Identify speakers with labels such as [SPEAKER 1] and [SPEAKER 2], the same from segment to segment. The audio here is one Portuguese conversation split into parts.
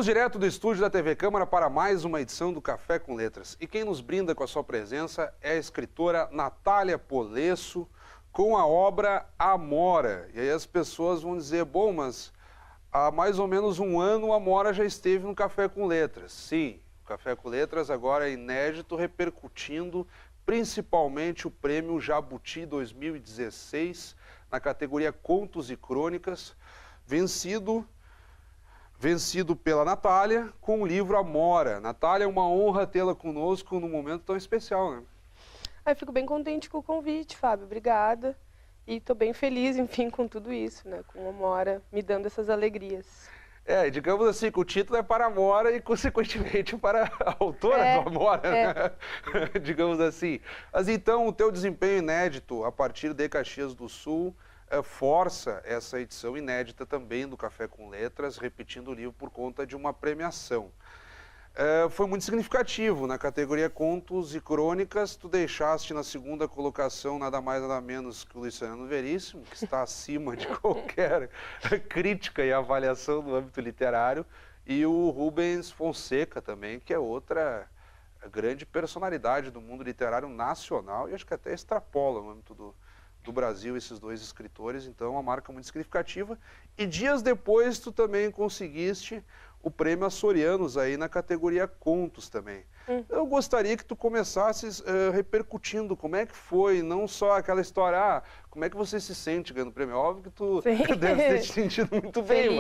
[SPEAKER 1] Estamos direto do estúdio da TV Câmara para mais uma edição do Café com Letras. E quem nos brinda com a sua presença é a escritora Natália Polesso, com a obra Amora. E aí as pessoas vão dizer, bom, mas há mais ou menos um ano a Amora já esteve no Café com Letras. Sim, o Café com Letras agora é inédito, repercutindo principalmente o prêmio Jabuti 2016, na categoria Contos e Crônicas, vencido pela Natália com o livro Amora. Natália, é uma honra tê-la conosco num momento tão especial, né?
[SPEAKER 2] Eu fico bem contente com o convite, Fábio. Obrigada. E estou bem feliz, enfim, com tudo isso, né? Com a Amora me dando essas alegrias.
[SPEAKER 1] Digamos assim, que o título é para a Amora e, consequentemente, para a autora do Amora, né? Digamos assim. Mas então, o teu desempenho inédito a partir de Caxias do Sul força essa edição inédita também do Café com Letras, repetindo o livro por conta de uma premiação. Foi muito significativo. Na categoria Contos e Crônicas, tu deixaste na segunda colocação nada mais nada menos que o Luciano Veríssimo, que está acima de qualquer crítica e avaliação no âmbito literário, e o Rubens Fonseca também, que é outra grande personalidade do mundo literário nacional, e acho que até extrapola no âmbito do Brasil esses dois escritores. Então, uma marca muito significativa. E dias depois, tu também conseguiste o prêmio Açorianos aí na categoria Contos também. Eu gostaria que tu começasses repercutindo como é que foi, não só aquela história, como é que você se sente ganhando o prêmio. Óbvio que tu deve ter te sentido muito bem,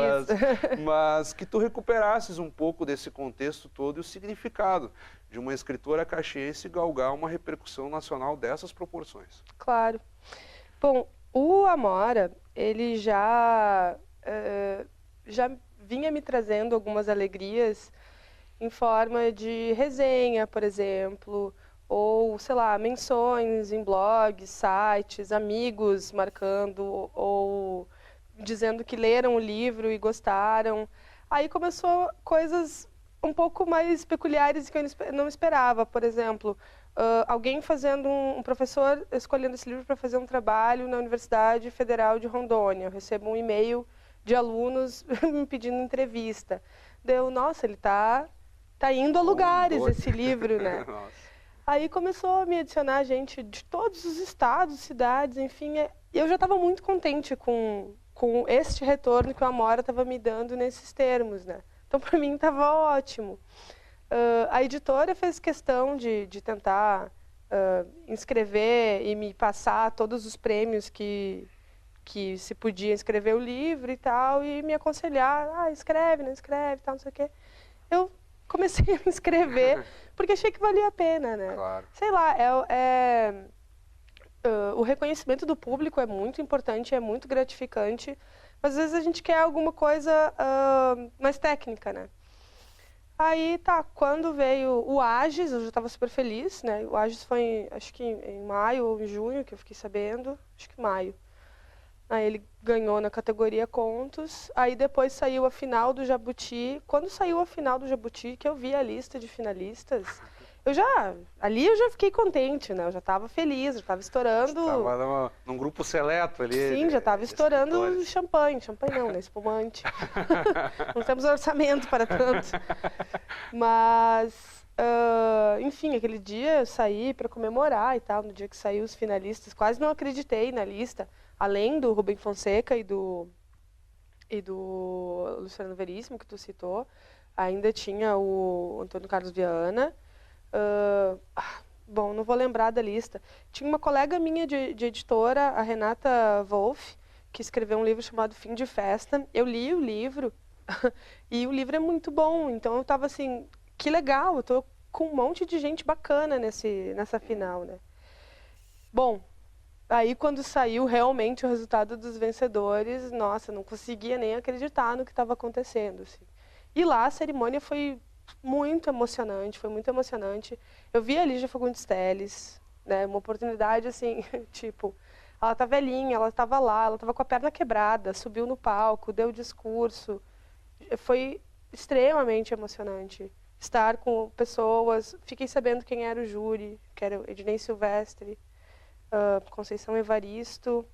[SPEAKER 1] mas que tu recuperasses um pouco desse contexto todo e o significado de uma escritora caxiense galgar uma repercussão nacional dessas proporções.
[SPEAKER 2] Claro. Bom, o Amora, ele já vinha me trazendo algumas alegrias em forma de resenha, por exemplo, ou, sei lá, menções em blogs, sites, amigos marcando ou dizendo que leram o livro e gostaram. Aí começou coisas um pouco mais peculiares que eu não esperava. Por exemplo, alguém fazendo um professor escolhendo esse livro para fazer um trabalho na Universidade Federal de Rondônia. Eu recebo um e-mail de alunos me pedindo entrevista. Nossa, ele tá indo a lugares esse livro, né? Aí começou a me adicionar gente de todos os estados, cidades, enfim. Eu já estava muito contente com este retorno que o Amora estava me dando nesses termos, né? Então, para mim, estava ótimo. A editora fez questão de tentar inscrever e me passar todos os prêmios que se podia inscrever o livro e tal, e me aconselhar, escreve, não escreve, tal, não sei o quê. Eu comecei a me inscrever, porque achei que valia a pena, né?
[SPEAKER 1] Claro.
[SPEAKER 2] Sei lá, o reconhecimento do público é muito importante, é muito gratificante, mas às vezes a gente quer alguma coisa mais técnica, né? Aí, quando veio o Agis, eu já estava super feliz, né? O Agis foi, acho que em maio ou em junho, que eu fiquei sabendo, acho que maio. Aí ele ganhou na categoria Contos, aí depois saiu a final do Jabuti. Quando saiu a final do Jabuti, que eu vi a lista de finalistas, ali eu já fiquei contente, né? Eu já estava feliz, já estava estourando...
[SPEAKER 1] Estava num grupo seleto ali.
[SPEAKER 2] Sim, já estava estourando champanhe não, né? Espumante. Não temos orçamento para tanto. Mas, enfim, aquele dia eu saí para comemorar e tal, no dia que saiu os finalistas, quase não acreditei na lista. Além do Rubem Fonseca e do Luciano Veríssimo, que tu citou, ainda tinha o Antônio Carlos Viana. Bom, não vou lembrar da lista. Tinha uma colega minha de editora, a Renata Wolff, que escreveu um livro chamado Fim de Festa. Eu li o livro e o livro é muito bom. Então eu estava assim, que legal, eu estou com um monte de gente bacana nessa final, né? Bom, aí quando saiu realmente o resultado dos vencedores, nossa, não conseguia nem acreditar no que estava acontecendo, assim. E lá a cerimônia foi muito emocionante, Eu vi a Lígia Fagundes Telles, né, uma oportunidade assim, tipo, ela tá velhinha, ela estava lá, ela estava com a perna quebrada, subiu no palco, deu discurso. Foi extremamente emocionante estar com pessoas. Fiquei sabendo quem era o júri, que era o Ednei Silvestre, Conceição Evaristo,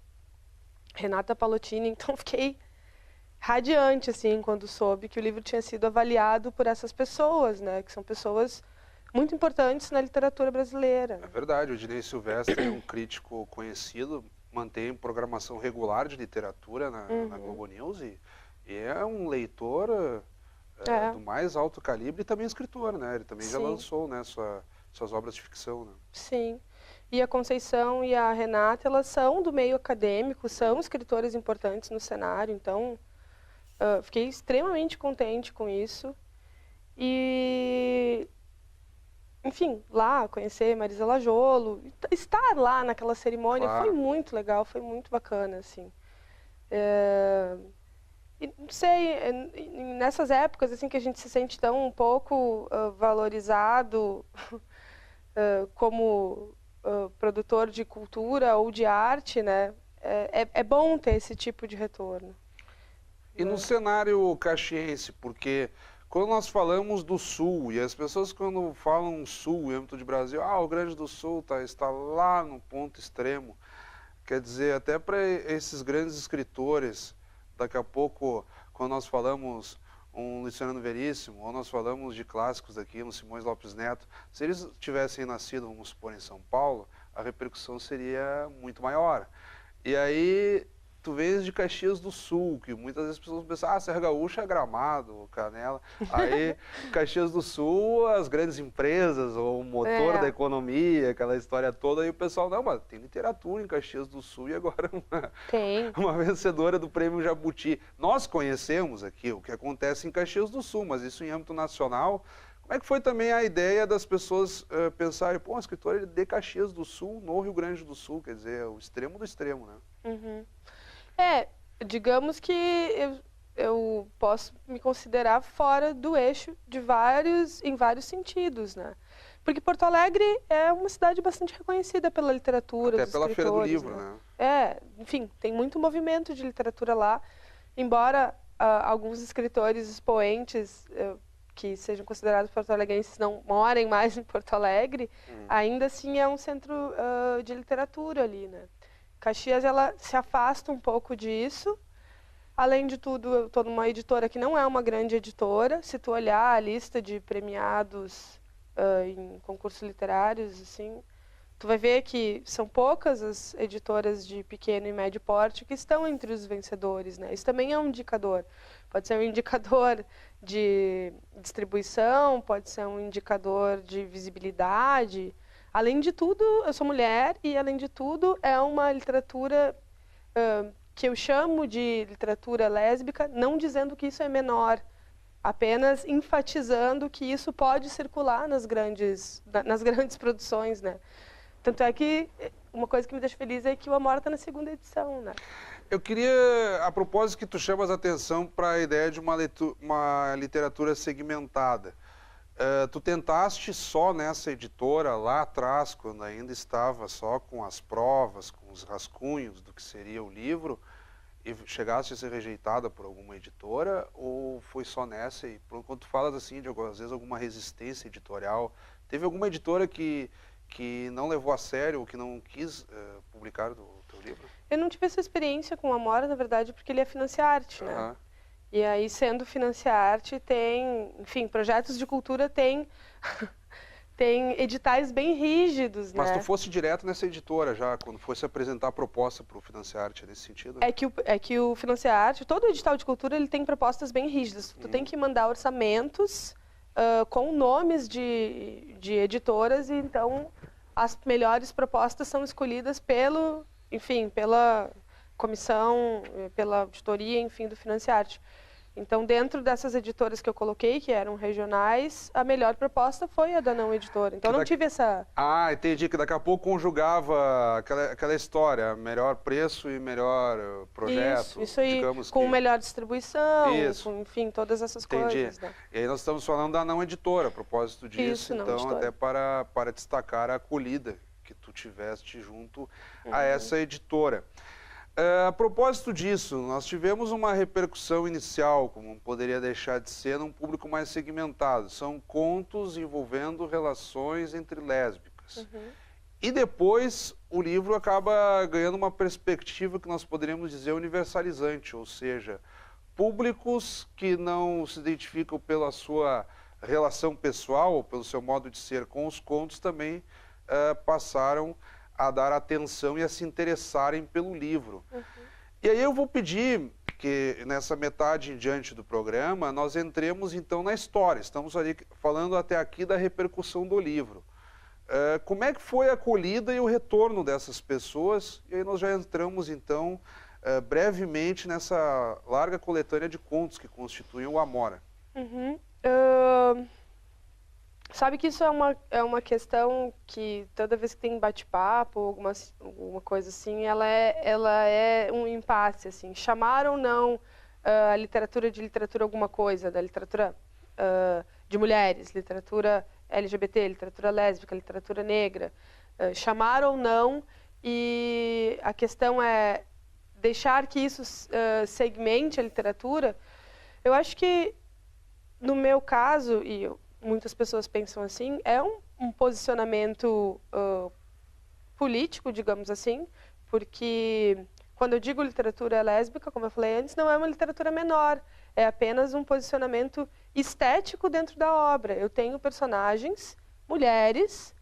[SPEAKER 2] Renata Palottini, então fiquei radiante, assim, quando soube que o livro tinha sido avaliado por essas pessoas, né? Que são pessoas muito importantes na literatura brasileira.
[SPEAKER 1] É verdade, o Ednei Silvestre é um crítico conhecido, mantém programação regular de literatura na Globo News e é um leitor do mais alto calibre e também escritor, né? Ele também já lançou, né, suas obras de ficção, né?
[SPEAKER 2] Sim. E a Conceição e a Renata, elas são do meio acadêmico, são escritoras importantes no cenário, então fiquei extremamente contente com isso. E, enfim, lá conhecer Marisa Lajolo, estar lá naquela cerimônia foi muito legal, foi muito bacana, assim. E, não sei, nessas épocas assim que a gente se sente tão um pouco valorizado como produtor de cultura ou de arte, né? É bom ter esse tipo de retorno.
[SPEAKER 1] E no cenário caxiense, porque quando nós falamos do Sul, e as pessoas quando falam Sul, âmbito de Brasil, o Rio Grande do Sul está lá no ponto extremo. Quer dizer, até para esses grandes escritores, daqui a pouco, quando nós falamos um Luciano Veríssimo, ou nós falamos de clássicos aqui, um Simões Lopes Neto, se eles tivessem nascido, vamos supor, em São Paulo, a repercussão seria muito maior. E aí, tu vês de Caxias do Sul, que muitas vezes as pessoas pensam, Serra Gaúcha é Gramado, Canela. Aí, Caxias do Sul, as grandes empresas, ou o motor da economia, aquela história toda, aí o pessoal, não, mas tem literatura em Caxias do Sul e agora uma vencedora do Prêmio Jabuti. Nós conhecemos aqui o que acontece em Caxias do Sul, mas isso em âmbito nacional. Como é que foi também a ideia das pessoas pensarem, um escritor de Caxias do Sul, no Rio Grande do Sul, quer dizer, o extremo do extremo, né?
[SPEAKER 2] Digamos que eu posso me considerar fora do eixo em vários sentidos, né? Porque Porto Alegre é uma cidade bastante reconhecida pela literatura,
[SPEAKER 1] até pela Feira do Livro,
[SPEAKER 2] né? Enfim, tem muito movimento de literatura lá, embora alguns escritores expoentes que sejam considerados porto-alegrenses não morem mais em Porto Alegre, ainda assim é um centro de literatura ali, né? Caxias, ela se afasta um pouco disso. Além de tudo, eu estou numa editora que não é uma grande editora. Se tu olhar a lista de premiados em concursos literários, assim, tu vai ver que são poucas as editoras de pequeno e médio porte que estão entre os vencedores, né? Isso também é um indicador. Pode ser um indicador de distribuição, pode ser um indicador de visibilidade. Além de tudo, eu sou mulher e, além de tudo, é uma literatura que eu chamo de literatura lésbica, não dizendo que isso é menor, apenas enfatizando que isso pode circular nas grandes produções, né? Tanto é que uma coisa que me deixa feliz é que o Amor está na 2ª edição, né?
[SPEAKER 1] Eu queria, a propósito que tu chamas a atenção para a ideia de uma literatura segmentada. Tu tentaste só nessa editora, lá atrás, quando ainda estava só com as provas, com os rascunhos do que seria o livro, e chegaste a ser rejeitada por alguma editora, ou foi só nessa? E quando tu falas assim, de às vezes alguma resistência editorial, teve alguma editora que não levou a sério ou que não quis publicar o teu livro?
[SPEAKER 2] Eu não tive essa experiência com o Amora, na verdade, porque ele é Financiarte, né? E aí, sendo Financiarte, tem, enfim, projetos de cultura tem editais bem rígidos,
[SPEAKER 1] né? Mas tu
[SPEAKER 2] né?
[SPEAKER 1] fosse direto nessa editora já, quando fosse apresentar a proposta para o Financiarte, nesse sentido?
[SPEAKER 2] É que o Financiarte, todo edital de cultura, ele tem propostas bem rígidas. Tu tem que mandar orçamentos com nomes de editoras, e então as melhores propostas são escolhidas pela comissão, pela auditoria, enfim, do Financiarte. Então, dentro dessas editoras que eu coloquei, que eram regionais, a melhor proposta foi a da não editora. Então, não tive essa...
[SPEAKER 1] Entendi, que daqui a pouco conjugava aquela história, melhor preço e melhor projeto.
[SPEAKER 2] Isso aí, com melhor distribuição, com, enfim, todas essas coisas. Né?
[SPEAKER 1] E aí nós estamos falando da não editora, a propósito disso, então, até para destacar a acolhida que tu tiveste junto a essa editora. A propósito disso, nós tivemos uma repercussão inicial, como não poderia deixar de ser, num público mais segmentado. São contos envolvendo relações entre lésbicas. E depois o livro acaba ganhando uma perspectiva que nós poderíamos dizer universalizante, ou seja, públicos que não se identificam pela sua relação pessoal, ou pelo seu modo de ser com os contos, também passaram a dar atenção e a se interessarem pelo livro. E aí eu vou pedir que nessa metade em diante do programa nós entremos então na história. Estamos ali falando até aqui da repercussão do livro. Como é que foi a acolhida e o retorno dessas pessoas? E aí nós já entramos então brevemente nessa larga coletânea de contos que constituem o Amora.
[SPEAKER 2] Sabe que isso é uma questão que toda vez que tem bate-papo, alguma coisa assim, ela é um impasse, assim. Chamar ou não a literatura de literatura alguma coisa, da literatura de mulheres, literatura LGBT, literatura lésbica, literatura negra, chamar ou não, e a questão é deixar que isso segmente a literatura. Eu acho que, no meu caso, e muitas pessoas pensam assim, é um posicionamento político, digamos assim, porque quando eu digo literatura lésbica, como eu falei antes, não é uma literatura menor, é apenas um posicionamento estético dentro da obra. Eu tenho personagens, mulheres,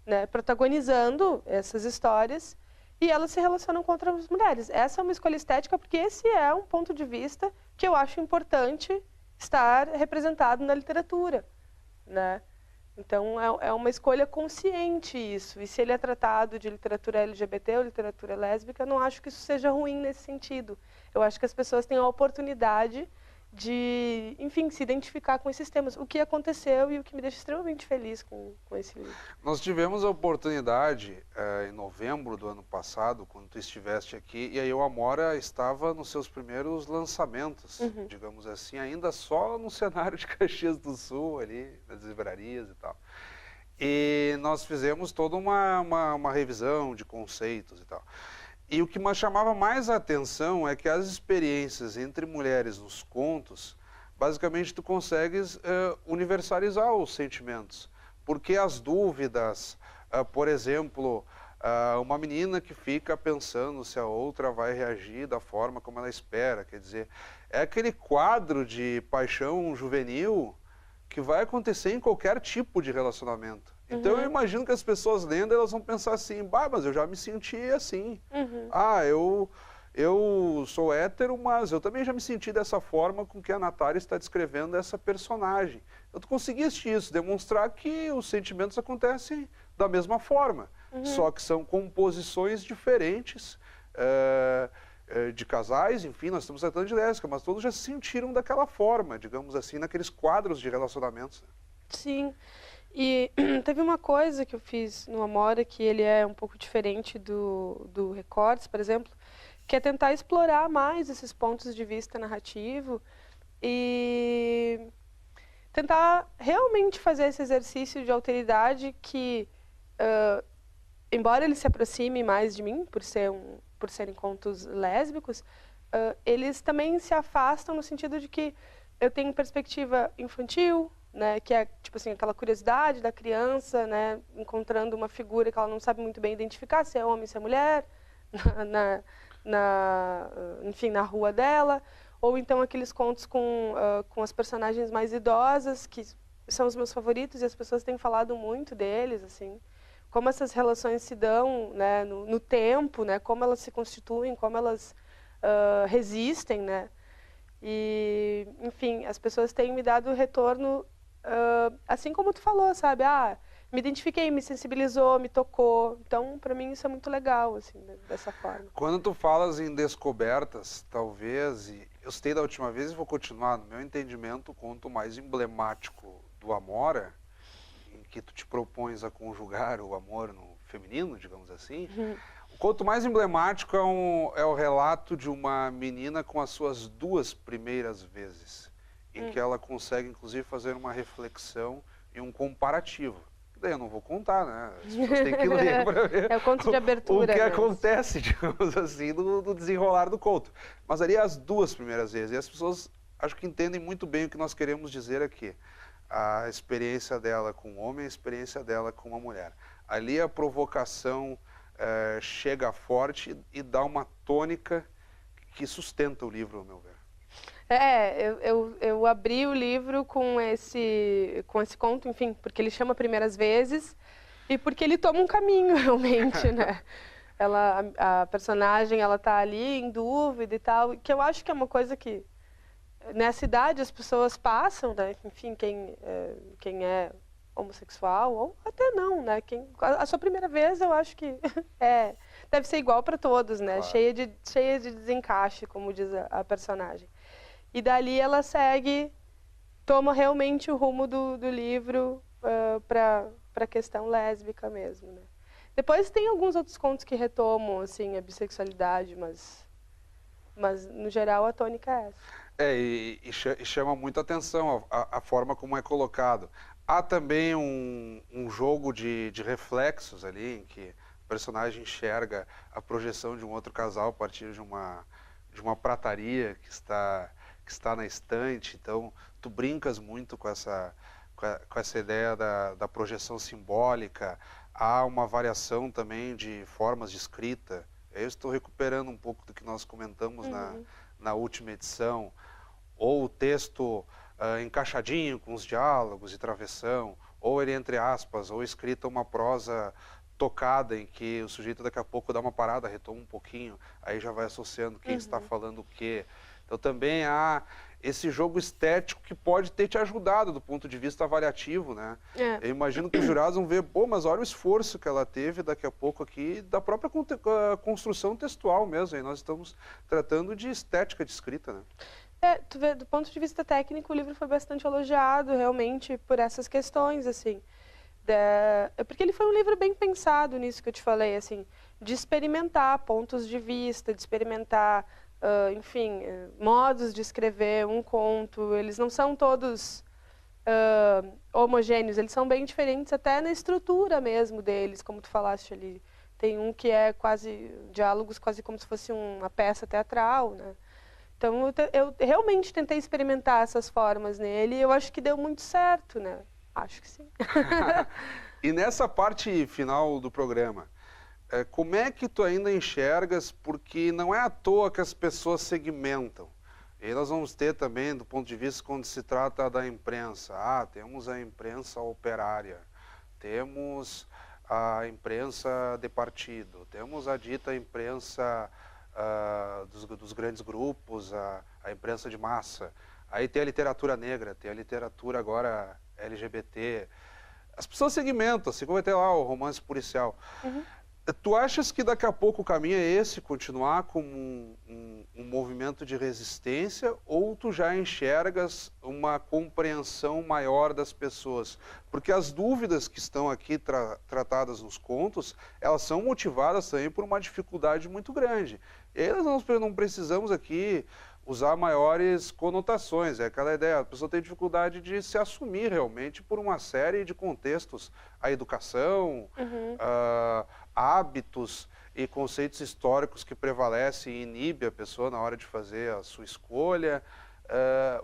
[SPEAKER 2] né, protagonizando essas histórias, e elas se relacionam com outras mulheres. Essa é uma escolha estética, porque esse é um ponto de vista que eu acho importante estar representado na literatura, né? Então, é uma escolha consciente isso. E se ele é tratado de literatura LGBT ou literatura lésbica, eu não acho que isso seja ruim nesse sentido. Eu acho que as pessoas têm a oportunidade de, enfim, se identificar com esses temas. O que aconteceu e o que me deixa extremamente feliz com esse livro.
[SPEAKER 1] Nós tivemos a oportunidade, em novembro do ano passado, quando tu estiveste aqui, e aí o Amora estava nos seus primeiros lançamentos, digamos assim, ainda só no cenário de Caxias do Sul, ali, nas livrarias e tal. E nós fizemos toda uma revisão de conceitos e tal. E o que me chamava mais a atenção é que as experiências entre mulheres nos contos, basicamente tu consegues universalizar os sentimentos. Porque as dúvidas, por exemplo, uma menina que fica pensando se a outra vai reagir da forma como ela espera, quer dizer, é aquele quadro de paixão juvenil que vai acontecer em qualquer tipo de relacionamento. Então eu imagino que as pessoas lendo, elas vão pensar assim, bah, mas eu já me senti assim. Ah, eu sou hétero, mas eu também já me senti dessa forma com que a Natália está descrevendo essa personagem. Eu conseguiste isso, demonstrar que os sentimentos acontecem da mesma forma, só que são composições diferentes de casais, enfim, nós estamos tratando de lésbica, mas todos já se sentiram daquela forma, digamos assim, naqueles quadros de relacionamentos.
[SPEAKER 2] Sim. E teve uma coisa que eu fiz no Amora, que ele é um pouco diferente do Recortes, por exemplo, que é tentar explorar mais esses pontos de vista narrativo e tentar realmente fazer esse exercício de alteridade que, embora ele se aproxime mais de mim, por serem contos lésbicos, eles também se afastam no sentido de que eu tenho perspectiva infantil, né, que é tipo assim, aquela curiosidade da criança, né, encontrando uma figura que ela não sabe muito bem identificar, se é homem, se é mulher, enfim, na rua dela, ou então aqueles contos com as personagens mais idosas, que são os meus favoritos e as pessoas têm falado muito deles, assim, como essas relações se dão, né, no tempo, né, como elas se constituem, como elas resistem, né, e, enfim, as pessoas têm me dado retorno assim como tu falou, sabe? Me identifiquei, me sensibilizou, me tocou. Então, para mim, isso é muito legal, assim, dessa forma.
[SPEAKER 1] Quando tu falas em descobertas, talvez, e eu citei da última vez e vou continuar, no meu entendimento, o conto mais emblemático do Amora, em que tu te propões a conjugar o amor no feminino, digamos assim, o conto mais emblemático é o relato de uma menina com as suas 2 primeiras vezes, em que ela consegue, inclusive, fazer uma reflexão e um comparativo. Daí eu não vou contar, né? As pessoas têm que ler para ver
[SPEAKER 2] é o conto de abertura,
[SPEAKER 1] o que acontece, digamos assim, no desenrolar do conto. Mas ali as 2 primeiras vezes. E as pessoas acho que entendem muito bem o que nós queremos dizer aqui. A experiência dela com o homem, a experiência dela com a mulher. Ali a provocação chega forte e dá uma tônica que sustenta o livro, ao meu ver.
[SPEAKER 2] Eu abri o livro com esse conto, enfim, porque ele chama Primeiras Vezes e porque ele toma um caminho, realmente, né? A personagem, ela tá ali em dúvida e tal, que eu acho que é uma coisa que nessa idade as pessoas passam, né? Enfim, quem é homossexual, ou até não, né? A sua primeira vez, eu acho que deve ser igual para todos, né?
[SPEAKER 1] Claro.
[SPEAKER 2] Cheia de desencaixe, como diz a personagem. E dali ela toma realmente o rumo do livro para a questão lésbica mesmo, né? Depois tem alguns outros contos que retomam, assim, a bissexualidade, mas no geral a tônica é essa.
[SPEAKER 1] E chama muita atenção a forma como é colocado. Há também um jogo de reflexos ali, em que o personagem enxerga a projeção de um outro casal a partir de uma prataria que está na estante. Então, tu brincas muito com essa ideia da projeção simbólica. Há uma variação também de formas de escrita. Eu estou recuperando um pouco do que nós comentamos na última edição, ou o texto encaixadinho com os diálogos e travessão, ou ele entre aspas, ou escrita uma prosa tocada em que o sujeito daqui a pouco dá uma parada, retoma um pouquinho, aí já vai associando quem está falando o quê. Então também há esse jogo estético que pode ter te ajudado do ponto de vista avaliativo, né? Eu imagino que os jurados vão ver, mas olha o esforço que ela teve daqui a pouco aqui, da própria construção textual mesmo, aí nós estamos tratando de estética de escrita, né?
[SPEAKER 2] Tu vê, do ponto de vista técnico, o livro foi bastante elogiado, realmente, por essas questões, assim. Porque ele foi um livro bem pensado nisso que eu te falei, assim, de experimentar pontos de vista, de experimentar, enfim, modos de escrever um conto. Eles não são todos homogêneos, eles são bem diferentes até na estrutura mesmo deles, como tu falaste ali. Tem um que é diálogos quase como se fosse uma peça teatral, né? Então, eu realmente tentei experimentar essas formas nele e eu acho que deu muito certo, né? Acho que sim.
[SPEAKER 1] E nessa parte final do programa, como é que tu ainda enxergas, porque não é à toa que as pessoas segmentam. E nós vamos ter também, do ponto de vista quando se trata da imprensa, temos a imprensa operária, temos a imprensa de partido, temos a dita imprensa dos grandes grupos, a imprensa de massa. Aí tem a literatura negra, tem a literatura agora LGBT. As pessoas segmentam, assim como vai ter lá o romance policial. Tu achas que daqui a pouco o caminho é esse, continuar como um movimento de resistência, ou tu já enxergas uma compreensão maior das pessoas? Porque as dúvidas que estão aqui tratadas nos contos, elas são motivadas também por uma dificuldade muito grande. E nós não precisamos aqui usar maiores conotações, é aquela ideia, a pessoa tem dificuldade de se assumir realmente por uma série de contextos, a educação, hábitos e conceitos históricos que prevalecem e inibem a pessoa na hora de fazer a sua escolha.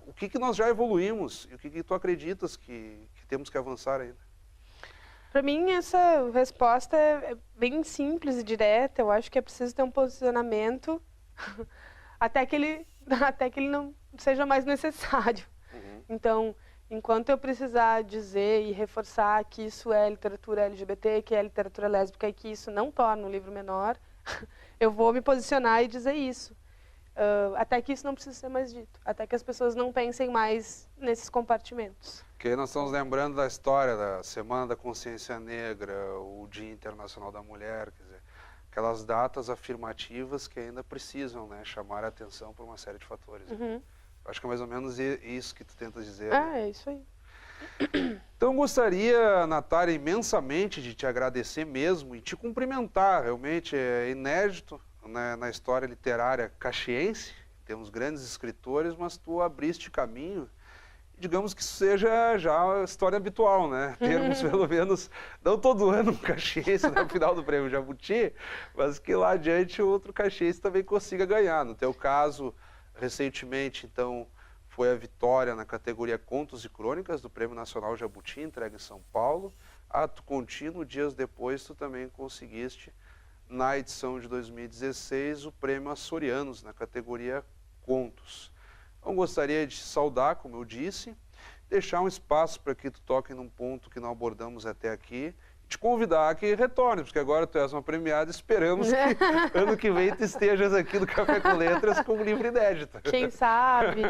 [SPEAKER 1] O que nós já evoluímos e o que tu acreditas que temos que avançar ainda?
[SPEAKER 2] Para mim, essa resposta é bem simples e direta. Eu acho que é preciso ter um posicionamento até que ele não seja mais necessário. Então, enquanto eu precisar dizer e reforçar que isso é literatura LGBT, que é literatura lésbica e que isso não torna um livro menor, eu vou me posicionar e dizer isso. Até que isso não precise ser mais dito. Até que as pessoas não pensem mais nesses compartimentos.
[SPEAKER 1] Porque nós estamos lembrando da história da Semana da Consciência Negra, o Dia Internacional da Mulher, quer dizer, aquelas datas afirmativas que ainda precisam, né, chamar a atenção por uma série de fatores. Acho que é mais ou menos isso que tu tenta dizer.
[SPEAKER 2] É isso aí.
[SPEAKER 1] Então, eu gostaria, Natália, imensamente de te agradecer mesmo e te cumprimentar. Realmente é inédito, né, na história literária caxiense. Temos grandes escritores, mas tu abriste caminho. Digamos que isso seja já história habitual, né? Termos pelo menos, não todo ano um caxiense no final do Prêmio Jabuti, mas que lá adiante outro caxiense também consiga ganhar. No teu caso, recentemente, então, foi a vitória na categoria Contos e Crônicas do Prêmio Nacional Jabuti, entregue em São Paulo. Ato contínuo, dias depois, tu também conseguiste, na edição de 2016, o Prêmio Açorianos, na categoria Contos. Então, gostaria de saudar, como eu disse, deixar um espaço para que tu toque num ponto que não abordamos até aqui, te convidar a que retorne, porque agora tu és uma premiada, esperamos que ano que vem tu estejas aqui no Café com Letras com um livro inédito.
[SPEAKER 2] Quem sabe,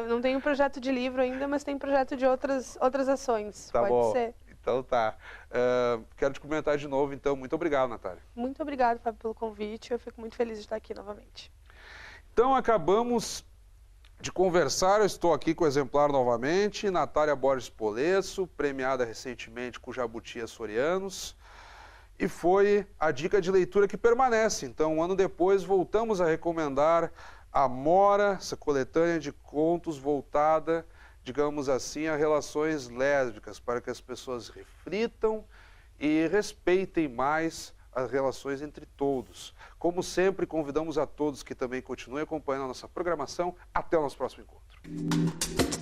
[SPEAKER 2] não tem um projeto de livro ainda, mas tem projeto de outras ações,
[SPEAKER 1] Tá
[SPEAKER 2] pode
[SPEAKER 1] bom.
[SPEAKER 2] ser.
[SPEAKER 1] Então tá. Quero te comentar de novo, então, muito obrigado, Natália.
[SPEAKER 2] Muito obrigada, Fábio, pelo convite, eu fico muito feliz de estar aqui novamente.
[SPEAKER 1] Então acabamos de conversar, eu estou aqui com o exemplar novamente, Natália Borges Polesso, premiada recentemente com Jabuti Açorianos, e foi a dica de leitura que permanece. Então, um ano depois, voltamos a recomendar Amora, essa coletânea de contos voltada, digamos assim, a relações lésbicas, para que as pessoas reflitam e respeitem mais as relações entre todos. Como sempre, convidamos a todos que também continuem acompanhando a nossa programação. Até o nosso próximo encontro.